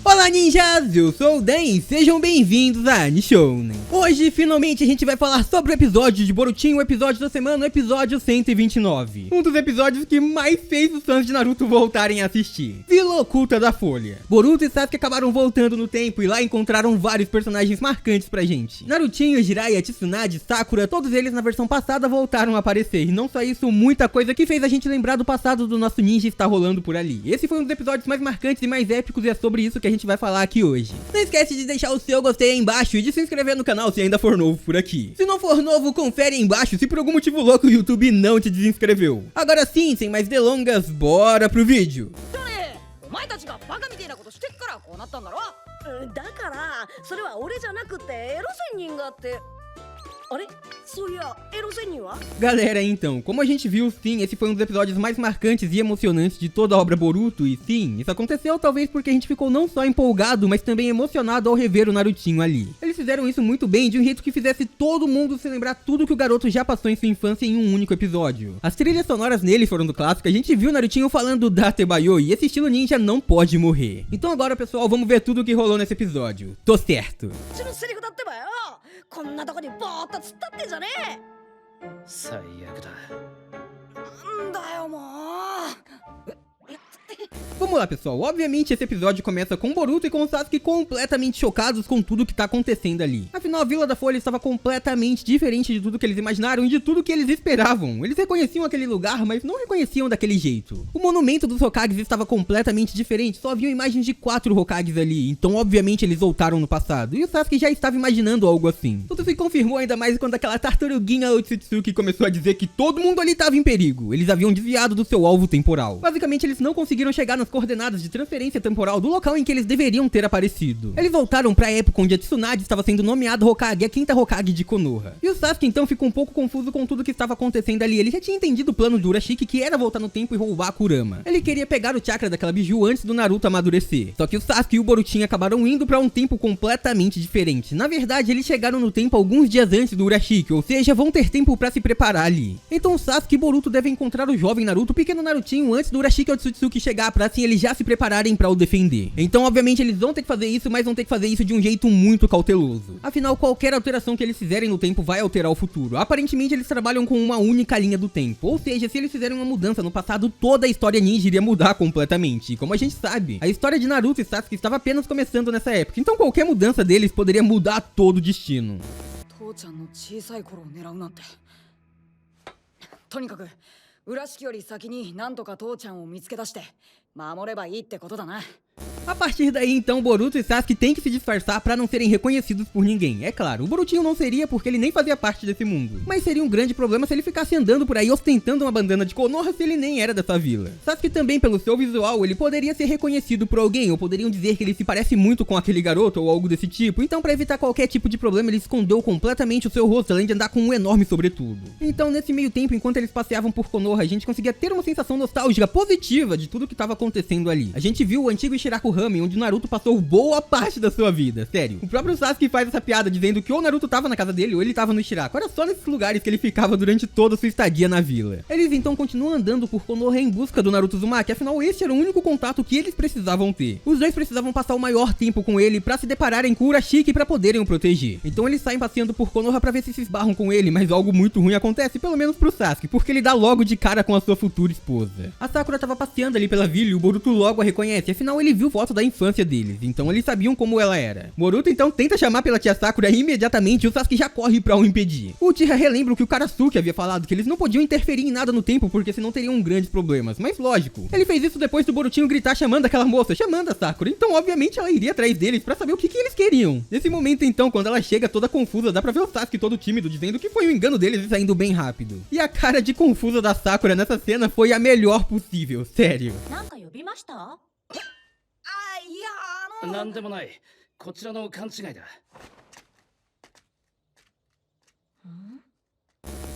Olá ninjas, eu sou o Dan e sejam bem-vindos a Nishounen. Hoje, finalmente, a gente vai falar sobre o episódio de Borutinho, o episódio da semana, o episódio 129. Um dos episódios que mais fez os fãs de Naruto voltarem a assistir. Vila Oculta da Folha. Boruto e Sasuke acabaram voltando no tempo e lá encontraram vários personagens marcantes pra gente. Narutinho, Jiraiya, Tsunade, Sakura, todos eles na versão passada voltaram a aparecer. E não só isso, muita coisa que fez a gente lembrar do passado do nosso ninja está rolando por ali. Esse foi um dos episódios mais marcantes e mais épicos e é sobre isso que a gente vai falar aqui hoje. Não esquece de deixar o seu gostei aí embaixo e de se inscrever no canal se ainda for novo por aqui. Se não for novo, confere aí embaixo se por algum motivo louco o YouTube não te desinscreveu. Agora sim, sem mais delongas, bora pro vídeo. だからそれは俺じゃなくてエロ仙人がってあれそういやエロ仙人は Galera, então, como a gente viu, sim, esse foi um dos episódios mais marcantes e emocionantes de toda a obra Boruto, e sim, isso aconteceu talvez porque a gente ficou não só empolgado, mas também emocionado ao rever o Narutinho ali. Eles fizeram isso muito bem, de um jeito que fizesse todo mundo se lembrar tudo que o garoto já passou em sua infância em um único episódio. As trilhas sonoras nele foram do clássico, a gente viu o Narutinho falando Datebayo, e esse estilo ninja não pode morrer. Então agora, pessoal, vamos ver tudo o que rolou nesse episódio. Tô certo. うちのセリフだってばよこんなとこにボーっと突っ立ってんじゃねえ最悪だ。なんだよもう Vamos lá, pessoal. Obviamente esse episódio começa com Boruto e com o Sasuke completamente chocados com tudo que tá acontecendo ali. Afinal, a Vila da Folha estava completamente diferente de tudo que eles imaginaram e de tudo que eles esperavam. Eles reconheciam aquele lugar, mas não reconheciam daquele jeito. O monumento dos Hokages estava completamente diferente, só haviam imagens de 4 Hokages ali, então obviamente eles voltaram no passado. E o Sasuke já estava imaginando algo assim. Tudo se confirmou ainda mais quando aquela tartaruguinha Otsutsuki começou a dizer que todo mundo ali estava em perigo. Eles haviam desviado do seu alvo temporal. Basicamente, eles não conseguiram chegar nas coordenadas de transferência temporal do local em que eles deveriam ter aparecido. Eles voltaram pra época onde a Tsunade estava sendo nomeada Hokage, a quinta Hokage de Konoha. E o Sasuke então ficou um pouco confuso com tudo que estava acontecendo ali. Ele já tinha entendido o plano do Urashiki, que era voltar no tempo e roubar a Kurama. Ele queria pegar o chakra daquela biju antes do Naruto amadurecer. Só que o Sasuke e o Borutinho acabaram indo pra um tempo completamente diferente. Na verdade, eles chegaram no tempo alguns dias antes do Urashiki, ou seja, vão ter tempo pra se preparar ali. Então o Sasuke e Boruto devem encontrar o jovem Naruto, o pequeno Narutinho, antes do Urashiki Otsutsuki chegar, pra assim eles já se prepararem pra o defender. Então obviamente eles vão ter que fazer isso, mas vão ter que fazer isso de um jeito muito cauteloso. Afinal, qualquer alteração que eles fizerem no tempo vai alterar o futuro. Aparentemente eles trabalham com uma única linha do tempo, ou seja, se eles fizerem uma mudança no passado, toda a história ninja iria mudar completamente. E como a gente sabe, a história de Naruto e Sasuke estava apenas começando nessa época, então qualquer mudança deles poderia mudar todo o destino. 父ちゃんの小さい頃を狙うなんてとにかく浦敷より先に何とか父ちゃんを見つけ出して守ればいいってことだな A partir daí, então, Boruto e Sasuke têm que se disfarçar pra não serem reconhecidos por ninguém. É claro, o Borutinho não seria porque ele nem fazia parte desse mundo. Mas seria um grande problema se ele ficasse andando por aí ostentando uma bandana de Konoha se ele nem era dessa vila. Sasuke também, pelo seu visual, ele poderia ser reconhecido por alguém, ou poderiam dizer que ele se parece muito com aquele garoto ou algo desse tipo. Então, pra evitar qualquer tipo de problema, ele escondeu completamente o seu rosto, além de andar com um enorme sobretudo. Então, nesse meio tempo, enquanto eles passeavam por Konoha, a gente conseguia ter uma sensação nostálgica, positiva de tudo que estava acontecendo ali. A gente viu o antigo Shirakuhama, onde Naruto passou boa parte da sua vida, sério. O próprio Sasuke faz essa piada dizendo que ou Naruto tava na casa dele ou ele tava no Shiraku. Era só nesses lugares que ele ficava durante toda a sua estadia na vila. Eles então continuam andando por Konoha em busca do Naruto Uzumaki, afinal esse era o único contato que eles precisavam ter. Os dois precisavam passar o maior tempo com ele pra se depararem com Urashiki pra poderem o proteger. Então eles saem passeando por Konoha pra ver se esbarram com ele, mas algo muito ruim acontece, pelo menos pro Sasuke, porque ele dá logo de cara com a sua futura esposa. A Sakura tava passeando ali pela vila e o Boruto logo a reconhece, afinal ele viu foto da infância deles, então eles sabiam como ela era. Boruto então tenta chamar pela tia Sakura imediatamente e o Sasuke já corre pra o impedir. O Uchiha relembra o que o Karasuke havia falado, que eles não podiam interferir em nada no tempo porque senão teriam grandes problemas, mas lógico, ele fez isso depois do Borutinho gritar chamando aquela moça, chamando a Sakura, então obviamente ela iria atrás deles pra saber o que eles queriam. Nesse momento então, quando ela chega toda confusa, dá pra ver o Sasuke todo tímido dizendo que foi um engano deles e saindo bem rápido. E a cara de confusa da Sakura nessa cena foi a melhor possível, sério. なんか呼びましたあいやなんでもない。こちらの勘違いだ。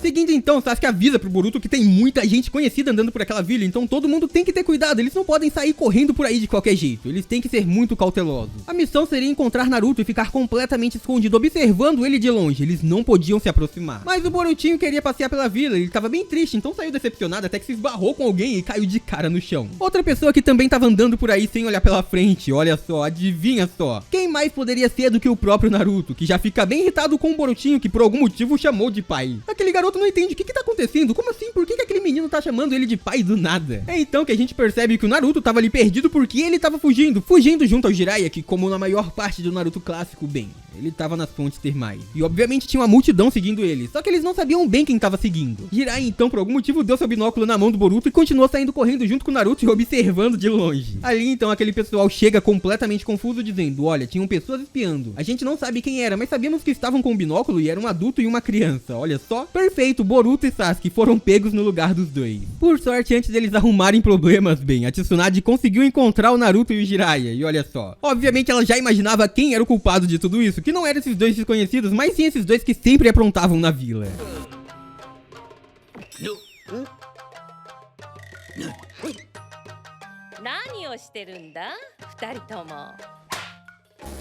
Seguindo então, Sasuke avisa pro Boruto que tem muita gente conhecida andando por aquela vila, então todo mundo tem que ter cuidado, eles não podem sair correndo por aí de qualquer jeito, eles têm que ser muito cautelosos. A missão seria encontrar Naruto e ficar completamente escondido, observando ele de longe, eles não podiam se aproximar. Mas o Borutinho queria passear pela vila, ele tava bem triste, então saiu decepcionado até que se esbarrou com alguém e caiu de cara no chão. Outra pessoa que também tava andando por aí sem olhar pela frente, olha só, adivinha só. Quem mais poderia ser do que o próprio Naruto, que já fica bem irritado com o Borutinho, que por algum motivo chamou de pai. Aquele garoto não entende o que tá acontecendo, como assim? Por que aquele menino tá chamando ele de pai do nada? É então que a gente percebe que o Naruto tava ali perdido porque ele tava fugindo junto ao Jiraiya, que como na maior parte do Naruto clássico, bem, ele tava nas fontes termais. E obviamente tinha uma multidão seguindo ele, só que eles não sabiam bem quem tava seguindo. Jiraiya então por algum motivo deu seu binóculo na mão do Boruto e continuou saindo correndo junto com o Naruto e observando de longe. Ali então aquele pessoal chega completamente confuso dizendo, olha, tinham pessoas espiando. A gente não sabe quem era, mas sabíamos que estavam com um binóculo e era um adulto e uma criança. Olha só, perfeito, Boruto e Sasuke foram pegos no lugar dos dois. Por sorte, antes deles arrumarem problemas, bem, a Tsunade conseguiu encontrar o Naruto e o Jiraiya. E olha só, obviamente ela já imaginava quem era o culpado de tudo isso, que não eram esses dois desconhecidos, mas sim esses dois que sempre aprontavam na vila. 何をしてるんだ二人とも。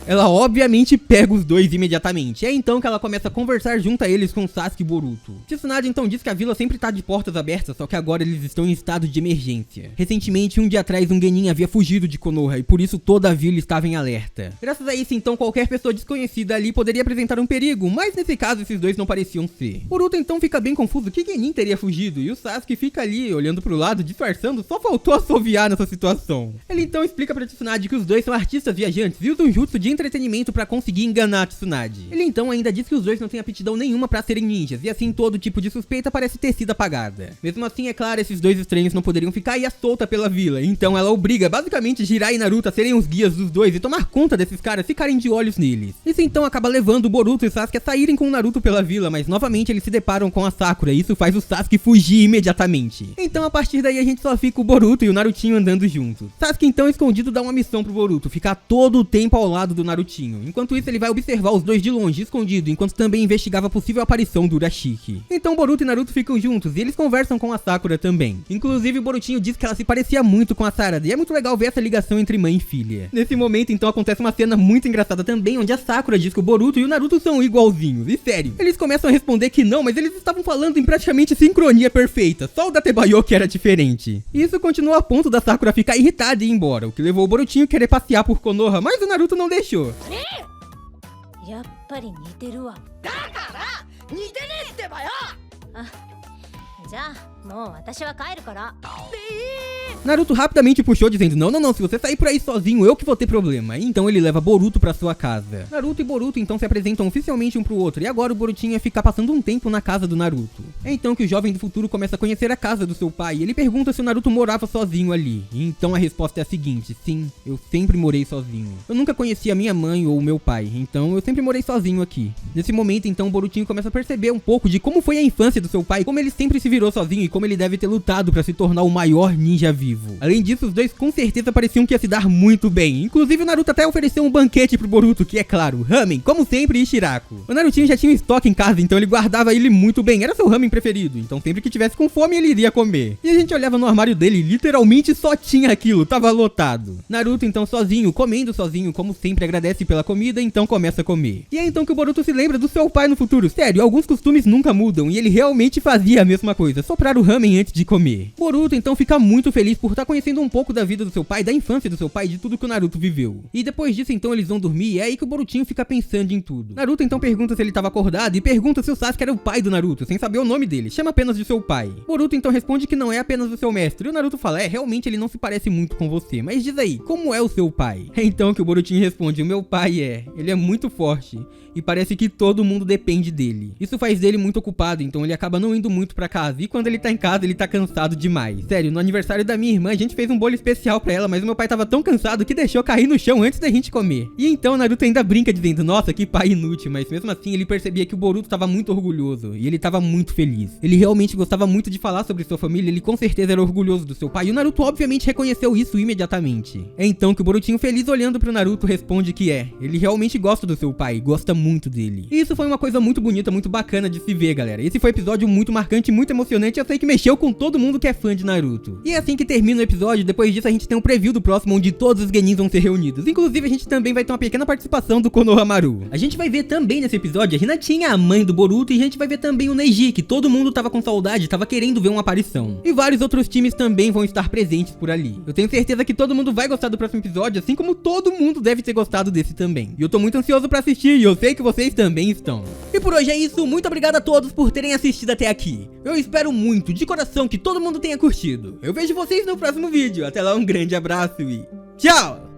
Ela obviamente pega os dois imediatamente. É então que ela começa a conversar junto a eles com Sasuke e Boruto. Tsunade então diz que a vila sempre tá de portas abertas, só que agora eles estão em estado de emergência. Recentemente, um dia atrás, um genin havia fugido de Konoha e por isso toda a vila estava em alerta. Graças a isso então, qualquer pessoa desconhecida ali poderia apresentar um perigo, mas nesse caso esses dois não pareciam ser. Boruto então fica bem confuso que genin teria fugido e o Sasuke fica ali olhando pro lado, disfarçando, só faltou assoviar nessa situação. Ele então explica pra Tsunade que os dois são artistas viajantes e usam jutsu de entretenimento pra conseguir enganar a Tsunade. Ele então ainda diz que os dois não têm aptidão nenhuma pra serem ninjas, e assim todo tipo de suspeita parece ter sido apagada. Mesmo assim, é claro, esses dois estranhos não poderiam ficar aí à solta pela vila, então ela obriga basicamente Jiraiya e Naruto a serem os guias dos dois e tomar conta desses caras, ficarem de olhos neles. Isso então acaba levando o Boruto e Sasuke a saírem com o Naruto pela vila, mas novamente eles se deparam com a Sakura, e isso faz o Sasuke fugir imediatamente. Então a partir daí a gente só fica o Boruto e o Narutinho andando juntos. Sasuke então escondido dá uma missão pro Boruto, ficar todo o tempo ao lado do Narutinho. Enquanto isso ele vai observar os dois de longe, escondido, enquanto também investigava a possível aparição do Urashiki. Então Boruto e Naruto ficam juntos e eles conversam com a Sakura também. Inclusive o Borutinho diz que ela se parecia muito com a Sarada e é muito legal ver essa ligação entre mãe e filha. Nesse momento então acontece uma cena muito engraçada também, onde a Sakura diz que o Boruto e o Naruto são igualzinhos. E sério, eles começam a responder que não, mas eles estavam falando em praticamente sincronia perfeita, só o da Tebayo que era diferente. E isso continua a ponto da Sakura ficar irritada e ir embora, o que levou o Borutinho a querer passear por Konoha, mas o Naruto não deixou. やっぱり似てるわ。だから似てねえってばよ。あ、じゃあもう私は帰るから。 Naruto rapidamente puxou dizendo, não, se você sair por aí sozinho, eu que vou ter problema. E então ele leva Boruto pra sua casa. Naruto e Boruto então se apresentam oficialmente um pro outro, e agora o Borutinho ia ficar passando um tempo na casa do Naruto. É então que o jovem do futuro começa a conhecer a casa do seu pai, e ele pergunta se o Naruto morava sozinho ali. E então a resposta é a seguinte, sim, eu sempre morei sozinho. Eu nunca conheci a minha mãe ou o meu pai, então eu sempre morei sozinho aqui. Nesse momento então o Borutinho começa a perceber um pouco de como foi a infância do seu pai, como ele sempre se virou sozinho e como ele deve ter lutado pra se tornar o maior ninja vivo. Além disso, os dois com certeza pareciam que ia se dar muito bem. Inclusive o Naruto até ofereceu um banquete pro Boruto, que é claro, ramen, como sempre, e shiraku. O Narutinho já tinha um estoque em casa, então ele guardava ele muito bem, era seu ramen preferido, então sempre que tivesse com fome ele iria comer. E a gente olhava no armário dele e literalmente só tinha aquilo, tava lotado. Naruto então sozinho, comendo sozinho, como sempre agradece pela comida, então começa a comer. E é então que o Boruto se lembra do seu pai no futuro. Sério, alguns costumes nunca mudam, e ele realmente fazia a mesma coisa, soprar o ramen antes de comer. Boruto então fica muito feliz por estar conhecendo um pouco da vida do seu pai, da infância do seu pai, de tudo que o Naruto viveu. E depois disso então eles vão dormir, e é aí que o Borutinho fica pensando em tudo. Naruto então pergunta se ele estava acordado e pergunta se o Sasuke era o pai do Naruto, sem saber o nome dele, chama apenas de seu pai. Boruto então responde que não é apenas o seu mestre, e o Naruto fala, realmente ele não se parece muito com você, mas diz aí, como é o seu pai? É então que o Borutinho responde, o meu pai ele é muito forte, e parece que todo mundo depende dele. Isso faz dele muito ocupado, então ele acaba não indo muito pra casa, e quando ele tá tá em casa, ele tá cansado demais. Sério, no aniversário da minha irmã, a gente fez um bolo especial pra ela, mas o meu pai tava tão cansado que deixou cair no chão antes da gente comer. E então o Naruto ainda brinca dizendo, nossa, que pai inútil, mas mesmo assim ele percebia que o Boruto tava muito orgulhoso, e ele tava muito feliz. Ele realmente gostava muito de falar sobre sua família, ele com certeza era orgulhoso do seu pai, e o Naruto obviamente reconheceu isso imediatamente. É então que o Borutinho, feliz olhando pro Naruto, responde que ele realmente gosta do seu pai, gosta muito dele. E isso foi uma coisa muito bonita, muito bacana de se ver, galera. Esse foi um episódio muito marcante, muito emocionante, eu sei que mexeu com todo mundo que é fã de Naruto. E é assim que termina o episódio. Depois disso a gente tem um preview do próximo, onde todos os genins vão ser reunidos. Inclusive a gente também vai ter uma pequena participação do Konohamaru. A gente vai ver também nesse episódio a Hinatinha, a mãe do Boruto, e a gente vai ver também o Neji, que todo mundo tava com saudade, tava querendo ver uma aparição. E vários outros times também vão estar presentes por ali. Eu tenho certeza que todo mundo vai gostar do próximo episódio, assim como todo mundo deve ter gostado desse também. E eu tô muito ansioso pra assistir, e eu sei que vocês também estão. E por hoje é isso, muito obrigado a todos por terem assistido até aqui. Eu espero muito, de coração, que todo mundo tenha curtido. Eu vejo vocês no próximo vídeo. Até lá, um grande abraço e tchau!